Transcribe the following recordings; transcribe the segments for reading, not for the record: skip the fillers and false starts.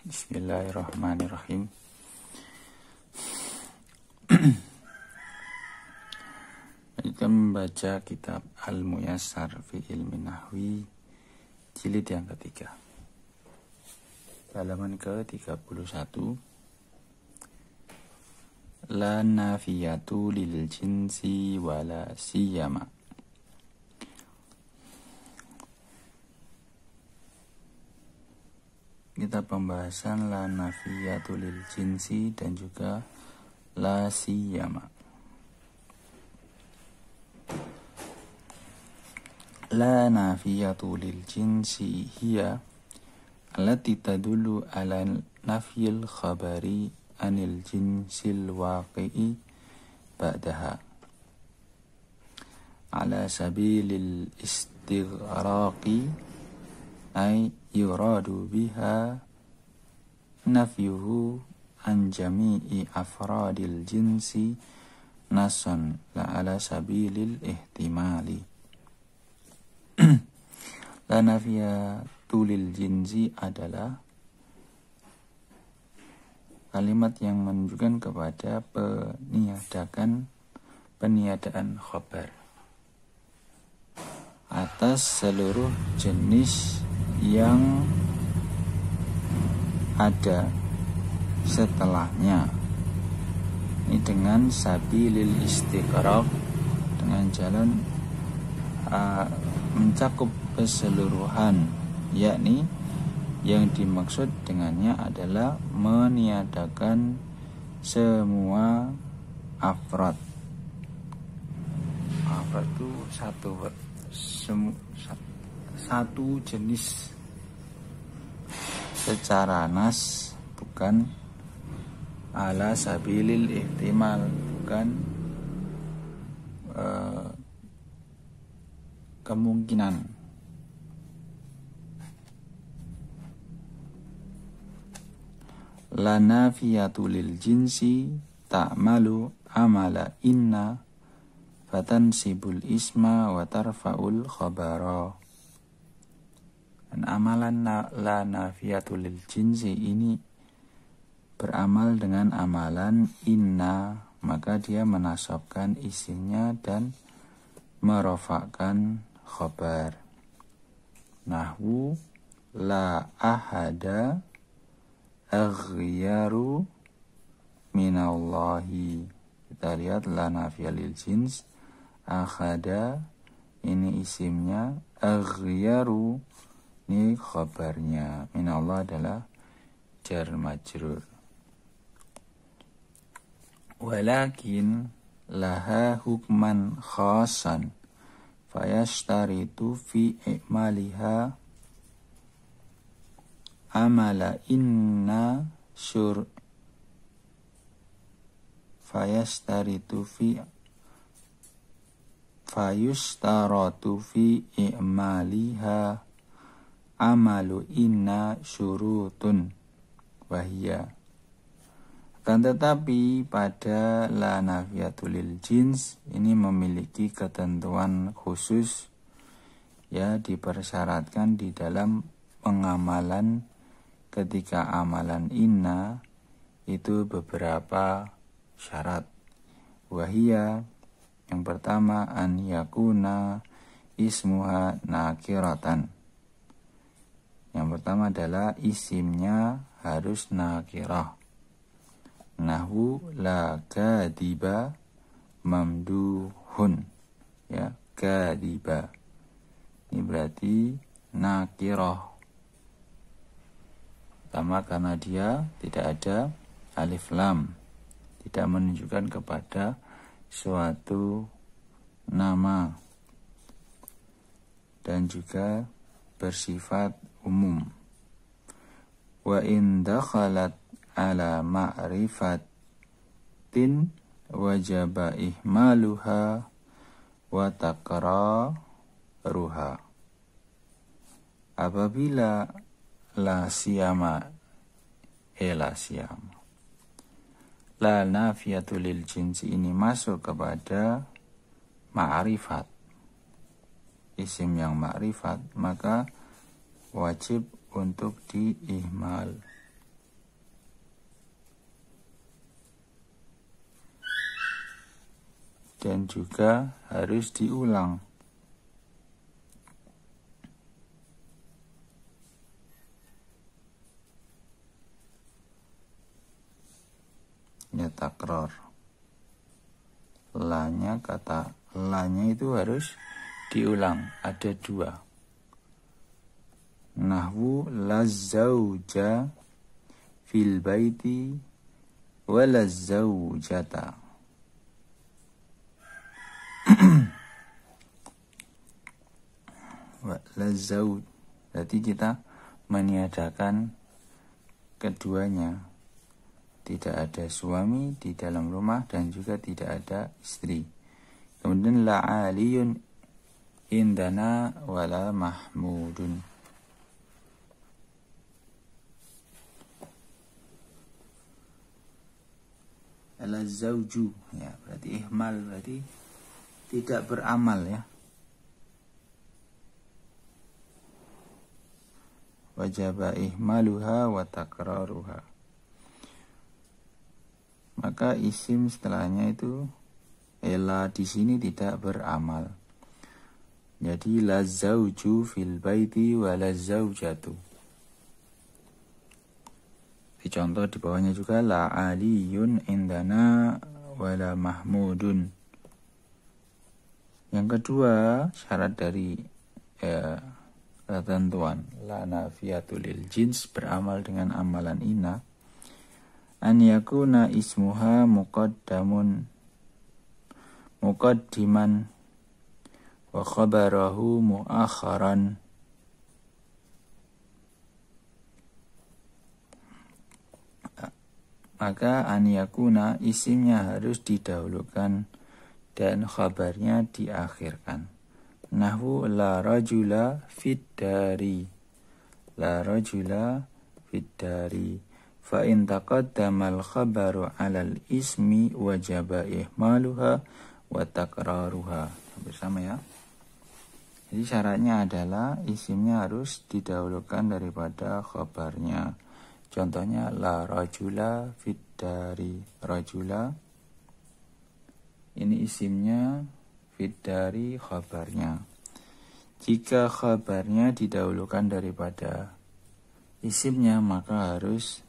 Bismillahirrahmanirrahim. Kita membaca kitab Al-Muyassar fi Ilmi Nahwi jilid yang ketiga, halaman ke-31. La nafiyatu lil jinsi wala siyama. Kita pembahasan la nafiyatu lil jinsi dan juga la siyama. La nafiyatu lil jinsi hiya allati tadullu ala nafyil khabari anil jinsil waqi'i ba'daha ala sabilil istighraqi ay yuradu biha nafyuhu an jami'i afradil jinsi nasan la ala sabilil ihtimali. La nafiyatu lil jinsi adalah kalimat yang menunjukkan kepada peniadaan khabar atas seluruh jenis yang ada setelahnya. Ini dengan sabilil istighraq, dengan jalan mencakup keseluruhan, yakni yang dimaksud dengannya adalah meniadakan semua afrad. Afrad itu satu jenis secara nas, bukan ala sabilil ihtimal, bukan kemungkinan. La nafiyatu lil jinsi ta'malu amala inna fatansibul isma wa tarfa'ul khabara. Dan amalan la nafiyatu lil jinsi ini beramal dengan amalan inna, maka dia menasabkan isimnya dan merofakkan khabar. Nahwu la ahada aghyaru minallahi. Kita lihat la nafiyah lil jins, akhada ini isimnya, aghyaru ini khabarnya, minallah adalah jar majrur. Walakin laha hukman khasan fayashtaritu fi i'maliha amala inna fayastaratu fi i'maliha amalu inna syurutun wahiyya. Akan tetapi pada la nafiyatul lil jins ini memiliki ketentuan khusus, ya, dipersyaratkan di dalam pengamalan. Ketika amalan inna itu beberapa syarat. Wahiyya, yang pertama, an yakuna ismuha nakiratan. Yang pertama adalah isimnya harus nakirah. Nahwu la kadiba mamduhun, ya, kadiba ini berarti nakirah. Pertama karena dia tidak ada alif lam, tidak menunjukkan kepada suatu nama, dan juga bersifat umum. Wa in dakhalat ala ma'rifatin wajaba ihmaluha wa takraruha. Apabila la siyama la nafiyatu lil jinsi ini masuk kepada ma'rifat, isim yang ma'rifat, maka wajib untuk diihmal. dan juga harus diulang. Ya, takror. Lanya, kata lanya itu harus diulang. Ada 2. Nahwu lazzauja fil baiti walazzaujata. Lazzauj. Berarti kita meniadakan keduanya. Tidak ada suami di dalam rumah dan juga tidak ada istri. Kemudian la aliyun indana wala mahmudun. La zauju, ya, berarti ihmal, berarti tidak beramal, ya. Wajaba ihmaluha wa takraruha. Maka isim setelahnya itu la di sini tidak beramal. Jadi la zauju fil baiti wa la zaujatu. Di contoh di bawahnya juga la aliyun indana wa la mahmudun. Yang kedua, syarat dari ketentuan la nafiyatul lil jins, beramal dengan amalan inna. An yakuna ismuha muqaddiman wa khabarahu muakharan. Maka an yakuna isimnya harus didahulukan dan khabarnya diakhirkan. Nahwu la rajula fid dari. La rajula fid dari. Fa in taqaddamal khabaru 'alal ismi wajaba ihmaluha wa takraruha. Bersama, ya. Jadi syaratnya adalah isimnya harus didahulukan daripada khabarnya. Contohnya la rajula fid dari. Rajula ini isimnya, fid dari khabarnya. Jika khabarnya didahulukan daripada isimnya, maka harus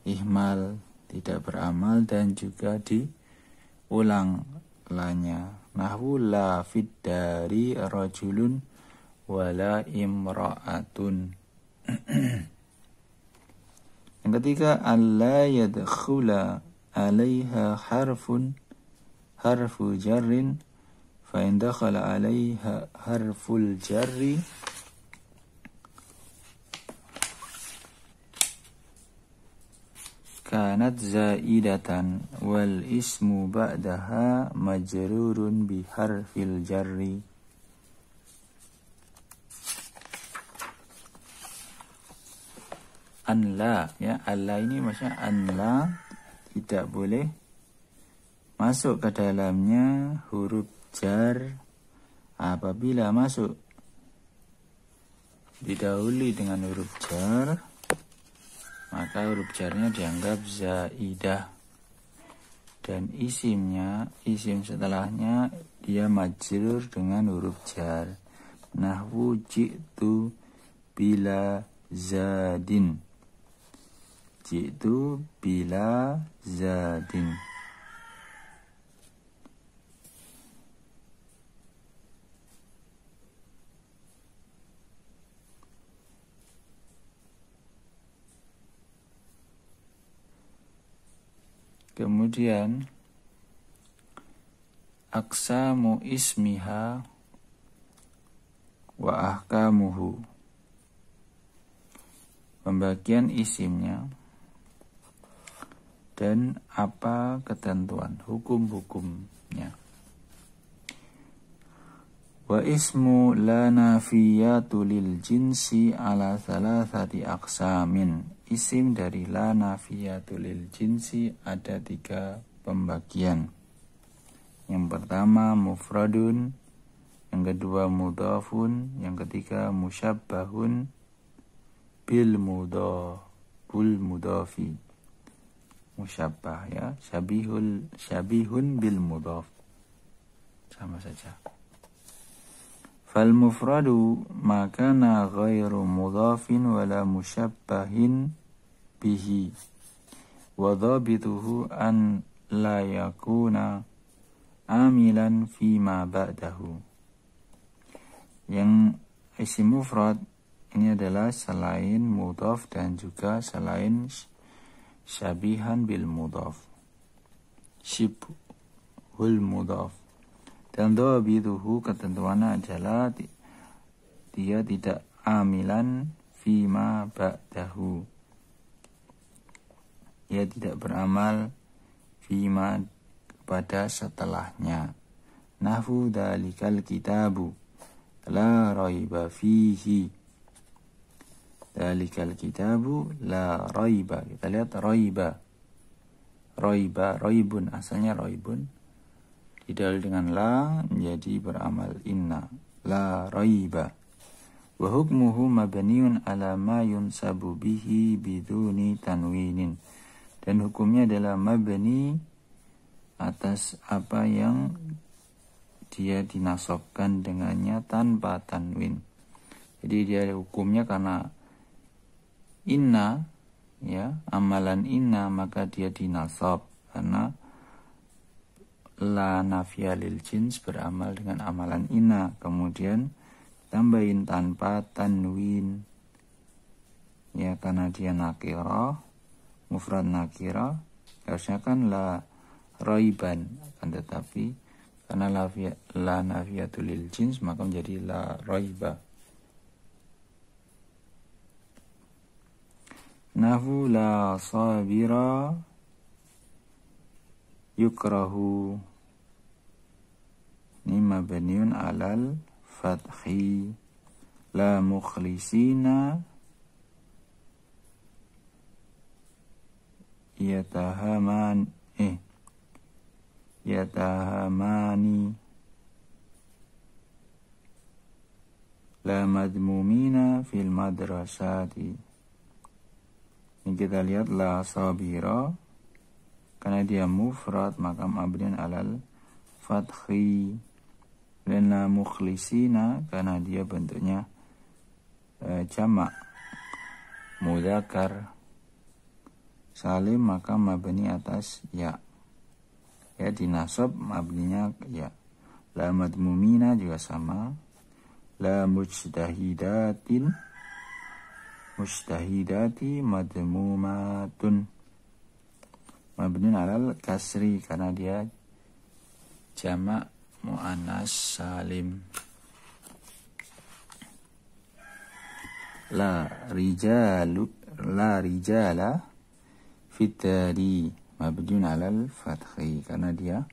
ihmal, tidak beramal, dan juga diulang lanya. Nahwu la fid dari rajulun wala imra'atun. Yang ketiga, alla yadkhula 'alaiha harfu jarrin fa in dakhala 'alaiha harful jarri kanat zaidatan wal ismu ba'daha majrurun bi harfil jarri. An la, ya, alla ini maksudnya an la tidak boleh masuk ke dalamnya huruf jar apabila masuk didahului dengan huruf jar, maka huruf jarnya dianggap zaidah, dan isim setelahnya dia majrur dengan huruf jar. Nahwu ji'tu bila zadin. Ji'tu bila zadin. Kemudian aqsamu ismiha wa ahkamuhu. Pembagian isimnya dan apa ketentuan hukum-hukumnya. Wa ismu la nafiyatu lil jinsi ala thalathati aqsamin. Isim dari la nafiyatu lil jinsi ada 3 pembagian. Yang pertama mufradun, yang kedua mudhafun, yang ketiga musyabbahun bil mudhafi. Musyabbah, ya, syabihun bil mudhaf. sama saja. Fal mufradu makana ghairu mudhafin wala musyabbahin bihi wa dhabituhu an la yakuna amilan fima ba'dahu. Yang isim mufrad ini adalah selain mudhaf dan juga selain syabihan bil mudhaf, syibhul mudhaf. Dan dhabituhu ketentuannya adalah dia tidak amilan fima ba'dahu. Dia tidak beramal fima pada setelahnya. Nahwu dalikal kitabu la raiba fihi. Dalikal kitabu la raiba. Kita lihat raiba. Raibun asalnya raibun. Didal dengan la menjadi beramal inna. La raiba. Wa hukmuhu mabniun ala ma yunsabu bihi biduni tanwinin. Dan hukumnya adalah mabni atas apa yang dia dinasobkan dengannya tanpa tanwin. Jadi dia hukumnya karena inna, ya, amalan inna, maka dia dinasab karena la nafiyah lil jins beramal dengan amalan inna, kemudian tambahin tanpa tanwin, ya, karena dia nakirah, mufrad nakirah, harusnya kan la raiban, akan tetapi karena la nafiyatul lil jins maka menjadi la raiba. Nahwu la sabira yukrahu. Ini mabniun alal fathi. La mukhlisina yatahamani. La madmumina fil madrasati. Ini kita lihat la sabira, karena dia mufrad maka mabniun alal fathi. Dan la mukhlisina karena dia bentuknya jamak mudzakkar salim maka mabni atas ya. Ya, dinasab mabninya ya. La madmumina juga sama. La mujtahidati madmumatun. Mabniun alal kasri karena dia jamak muannas salim. La rijala fitari mabniun alal fathi karena dia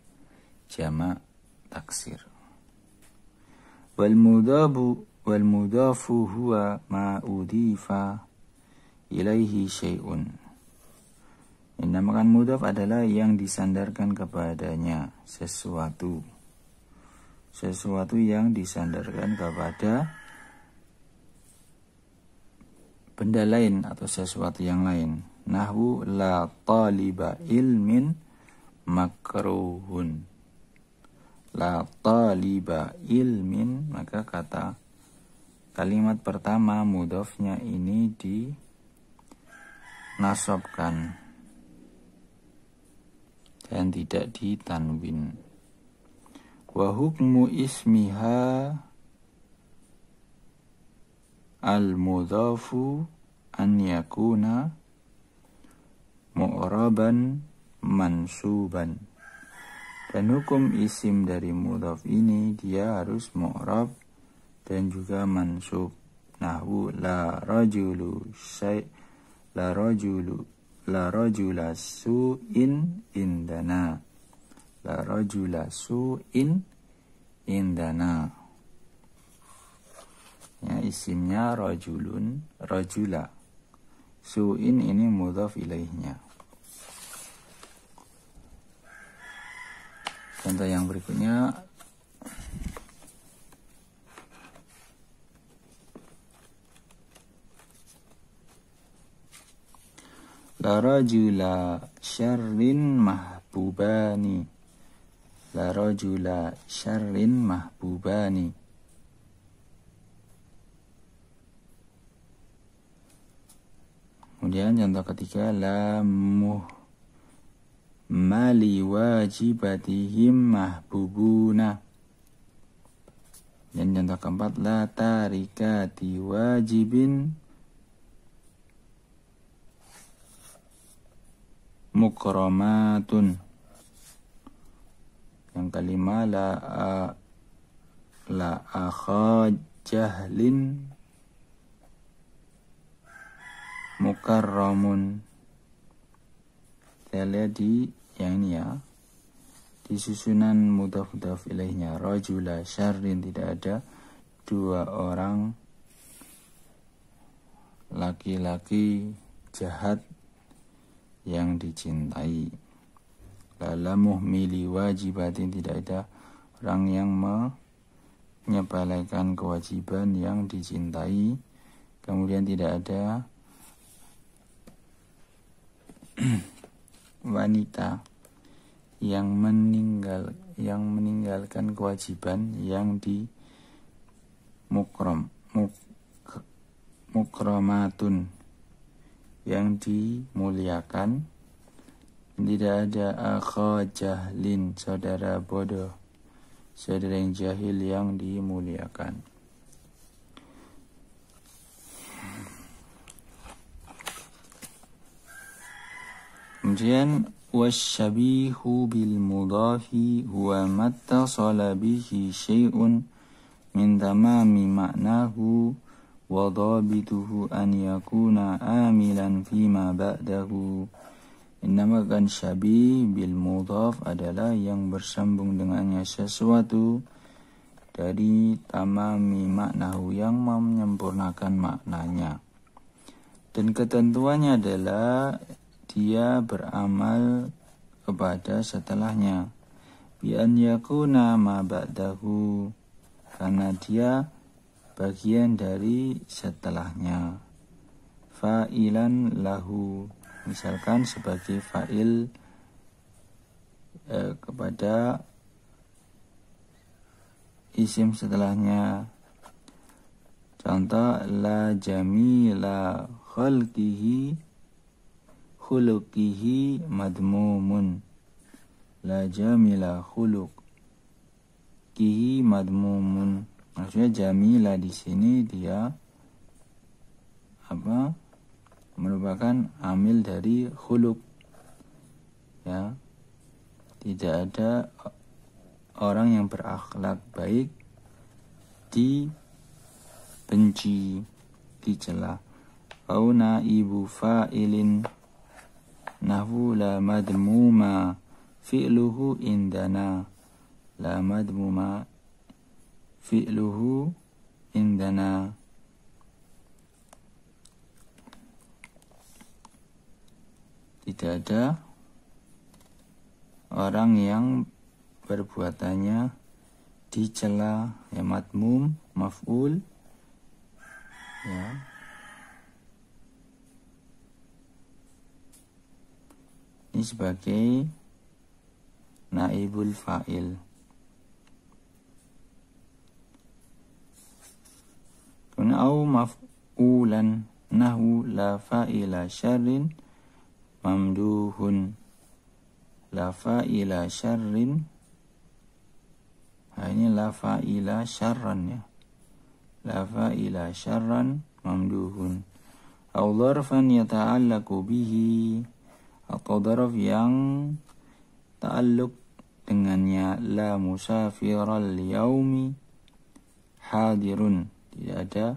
jamak taksir. Wal mudafu huwa ma udifa ilaihi syai'un. Yang dinamakan mudhaf adalah yang disandarkan kepadanya sesuatu yang disandarkan kepada benda lain atau sesuatu yang lain. Nahwu la taliba ilmin makruhun. La taliba ilmin, maka kata kalimat pertama mudhafnya ini dinasabkan dan tidak ditanwin. Wa hukmu ismiha al-mudhafu an yakuna mu'raban mansuban. Dan hukum isim dari mudhaf ini dia harus mu'rab dan juga mansub. Nahwu la rajula su'in indana. La rajula su'in indana. Ya, isimnya rajula. Su'in ini mudhaf ilaihnya. Contoh yang berikutnya, la rajula syarrin mahbubani. la rajula syarrin mahbubani. Kemudian contoh ketiga, la mali wajibatihim mahbubuna. Dan contoh keempat, la tarikati wajibin mukramatun. Yang kelima, la akha jahlin mukarramun. Kita lihat di yang ini ya, di susunan mudhaf ilaihnya, rajula syarrin, tidak ada dua orang laki-laki jahat yang dicintai. Lala muhmili wajibatin, tidak ada orang yang menyepelekan kewajiban yang dicintai. Kemudian tidak ada wanita yang meninggalkan kewajiban yang di mukramatun, yang dimuliakan. Tidak ada akha jahlin, saudara bodoh, saudara yang jahil yang dimuliakan. Kemudian wasyabihu bil mudhafi huwa mattasala bihi syai'un min tamami ma'nahu wa dhabituhu an yakuna amilan fima ba'dahu. Dinamakan syabih bil mudhaf adalah yang bersambung dengannya sesuatu dari tamami maknahu, yang menyempurnakan maknanya. Dan ketentuannya adalah dia beramal kepada setelahnya. Bi an yakuna ma ba'dahu, karena dia bagian dari setelahnya. Fa'ilan lahu, misalkan sebagai fa'il kepada isim setelahnya. Contoh, la jamila khuluqihi madmumun. La jamila khuluqihi madmumun. Maksudnya jamila di sini dia merupakan amil dari khuluq, ya. Tidak ada orang yang berakhlak baik dibenci, dicela. Au naibu fa'ilin nahu la madmuma fi'luhu indana. La madmuma fi'luhu indana. Tidak ada orang yang perbuatannya dicela, ya, madmum, maf'ul, ya. Ini sebagai naibul fa'il. Au maf'ulan nahu la fa'ila syarrin mamduhun. La fa'ila syarrin, ini la fa'ila syarran, ya. La fa'ila syarran mamduhun. Au dharfan yata'allaku bihi, atau dharf yang ta'alluq dengannya. La musafiral yaumi hadirun, tidak ada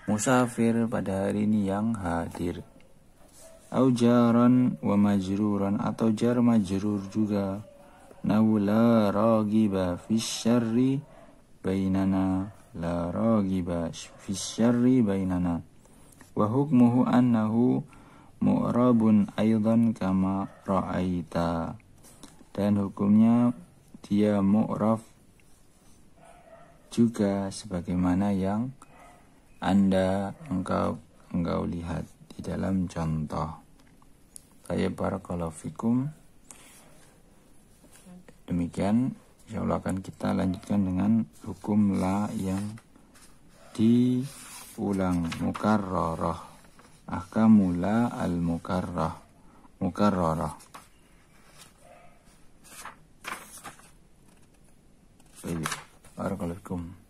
musafir pada hari ini yang hadir. Au jaran wa majruran, atau jar majrur juga. Nahu la ragiba fis syarri bainana. La ragiba fis syarri bainana. Wa hukmuhu annahu mu'rabun aidan kama ra'aita. Dan hukumnya dia mu'rab juga sebagaimana yang engkau lihat di dalam contoh. Barakallahu fikum. Demikian insyaallah akan kita lanjutkan dengan hukum la yang diulang, mukarrarah. Ahkamula mukarrarah. Baik, barakallahu fikum.